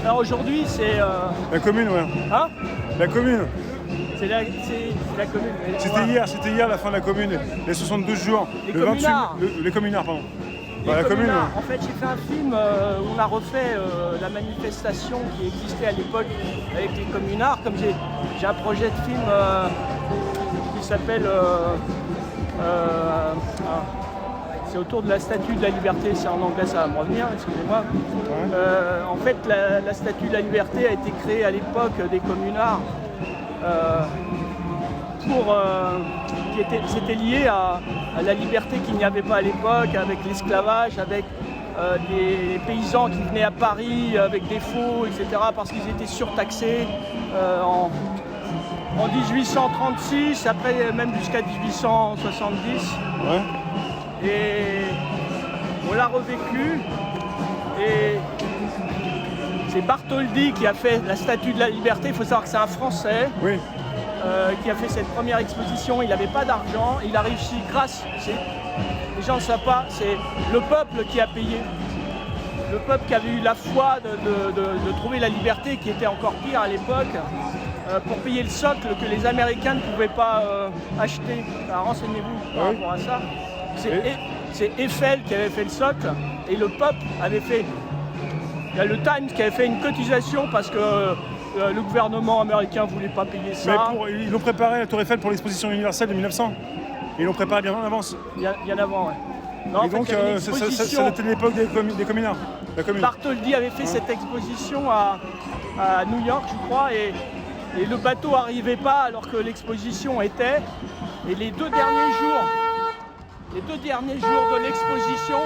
Alors aujourd'hui, c'est... La commune, ouais. Hein? La commune. C'est la commune. C'était hier la fin de la commune, les 72 jours. Les le communards. 28, les communards, pardon. Les la commune. communards. En fait, j'ai fait un film où on a refait la manifestation qui existait à l'époque avec les communards. Comme j'ai un projet de film qui s'appelle... c'est autour de la Statue de la Liberté, c'est en anglais, ça va me revenir, excusez-moi. Ouais. En fait, la Statue de la Liberté a été créée à l'époque des communards c'était lié à la liberté qu'il n'y avait pas à l'époque, avec l'esclavage, avec les paysans qui venaient à Paris avec des faux, etc., parce qu'ils étaient surtaxés en 1836, après même jusqu'à 1870. Ouais. Et on l'a revécu, et c'est Bartholdi qui a fait la Statue de la Liberté. Il faut savoir que c'est un Français. Oui. Qui a fait cette première exposition. Il n'avait pas d'argent, il a réussi grâce, les gens ne savent pas, c'est le peuple qui a payé. Le peuple qui avait eu la foi de trouver la liberté, qui était encore pire à l'époque, pour payer le socle que les Américains ne pouvaient pas acheter. Alors, renseignez-vous par rapport à ça. C'est Eiffel qui avait fait le socle, et le peuple avait fait... Il y a le Times qui avait fait une cotisation parce que le gouvernement américain ne voulait pas payer ça. Mais ils l'ont préparé, la Tour Eiffel, pour l'exposition universelle de 1900. Ils l'ont préparé bien en avance. Bien avant, oui. Non, et donc, ça était l'époque des communards. Bartholdi avait fait cette exposition à New York, je crois, et le bateau n'arrivait pas alors que l'exposition était. Et les deux derniers jours de l'exposition,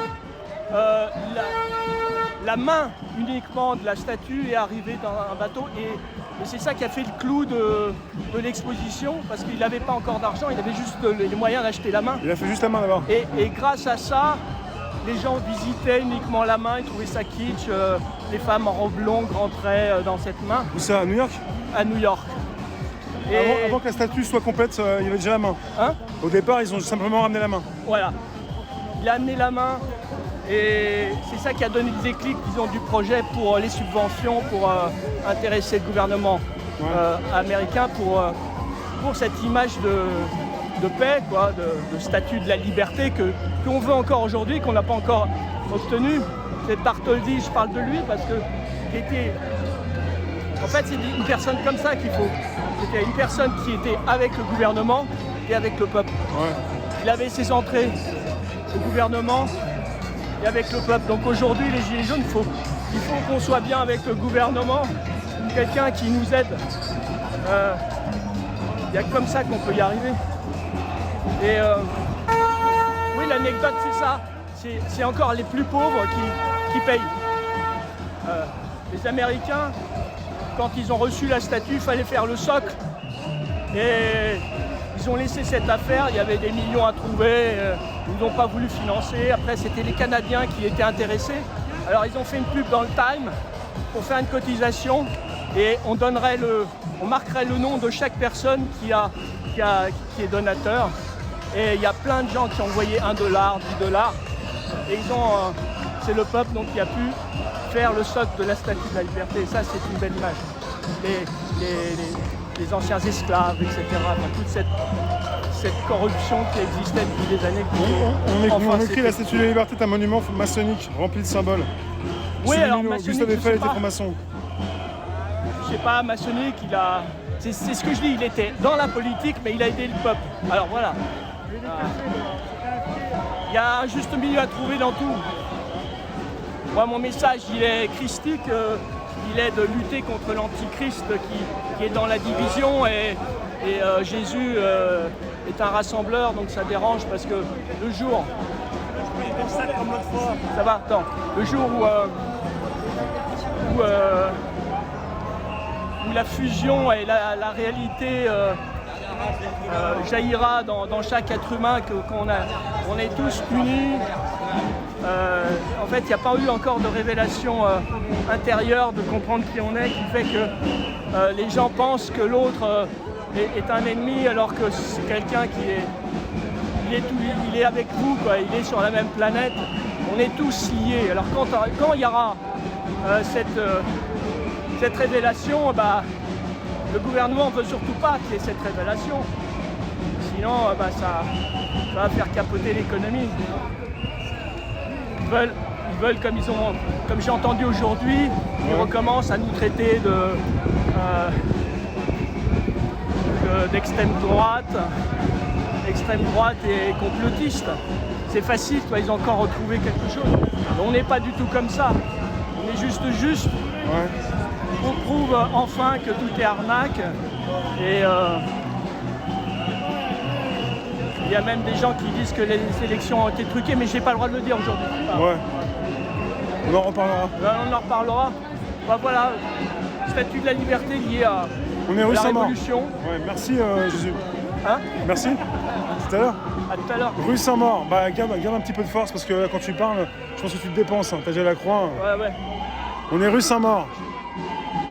la main uniquement de la statue est arrivée dans un bateau, et c'est ça qui a fait le clou de l'exposition, parce qu'il n'avait pas encore d'argent, il avait juste les moyens d'acheter la main. Il a fait juste la main d'abord. Et grâce à ça, les gens visitaient uniquement la main, ils trouvaient ça kitsch, les femmes en robe longue rentraient dans cette main. Où ça, à New York? À New York. Avant que la statue soit complète, il y avait déjà la main. Hein? Au départ, ils ont simplement ramené la main. Voilà. Il a amené la main. Et c'est ça qui a donné le déclic, disons, du projet pour les subventions, pour intéresser le gouvernement américain pour cette image de paix, quoi, de statue de la liberté qu'on veut encore aujourd'hui, qu'on n'a pas encore obtenu. C'est Bartholdi, je parle de lui parce que en fait, c'est une personne comme ça qu'il faut. C'était une personne qui était avec le gouvernement et avec le peuple. Ouais. Il avait ses entrées au gouvernement et avec le peuple. Donc aujourd'hui, les Gilets jaunes, il faut qu'on soit bien avec le gouvernement, quelqu'un qui nous aide. Il n'y a que comme ça qu'on peut y arriver. Et oui, l'anecdote, c'est ça. C'est encore les plus pauvres qui payent. Les Américains, quand ils ont reçu la statue, il fallait faire le socle. Et ils ont laissé cette affaire, il y avait des millions à trouver, ils n'ont pas voulu financer. Après, c'était les Canadiens qui étaient intéressés. Alors, ils ont fait une pub dans le Time pour faire une cotisation et on marquerait le nom de chaque personne qui est donateur. Et il y a plein de gens qui ont envoyé $1, $10. Et c'est le peuple donc, qui a pu faire le socle de la Statue de la Liberté. Et ça, c'est une belle image. Les anciens esclaves, etc. Enfin, toute cette corruption qui existait depuis des années. On écrit la Statue de la Liberté est un monument maçonnique rempli de symboles. Oui, alors maçonnique, Gustave Eiffel était franc-maçon. Je sais pas, maçonnique, c'est ce que je dis, il était dans la politique, mais il a aidé le peuple. Alors voilà. Il y a un juste milieu à trouver dans tout. Moi, mon message, il est christique. Il est de lutter contre l'antichrist qui est dans la division et Jésus est un rassembleur, donc ça dérange parce que le jour... Ça va, attends. Le jour où la fusion et la réalité jaillira dans chaque être humain, qu'on est tous unis. En fait, il n'y a pas eu encore de révélation intérieure de comprendre qui on est, qui fait que les gens pensent que l'autre est un ennemi alors que c'est quelqu'un il est avec vous, quoi. Il est sur la même planète. On est tous liés. Alors quand il y aura cette révélation, le gouvernement ne veut surtout pas qu'il y ait cette révélation. Sinon, ça va faire capoter l'économie. Ils veulent comme j'ai entendu aujourd'hui, ils recommencent à nous traiter d'extrême droite et complotiste. C'est facile, ils ont encore retrouvé quelque chose. On n'est pas du tout comme ça. On est juste. Ouais. On prouve enfin que tout est arnaque. Et il y a même des gens qui disent que les élections ont été truquées, mais j'ai pas le droit de le dire aujourd'hui. Ouais. On en reparlera. On en reparlera. Voilà, statut de la liberté lié à on est rue la Saint-Maur. Révolution. Ouais, merci Jésus. Hein? Merci. Tout à l'heure. À tout à l'heure. Rue Saint-Maur. Garde un petit peu de force parce que là, quand tu parles, je pense que tu te dépenses. T'as déjà la croix. Ouais. On est rue Saint-Maur.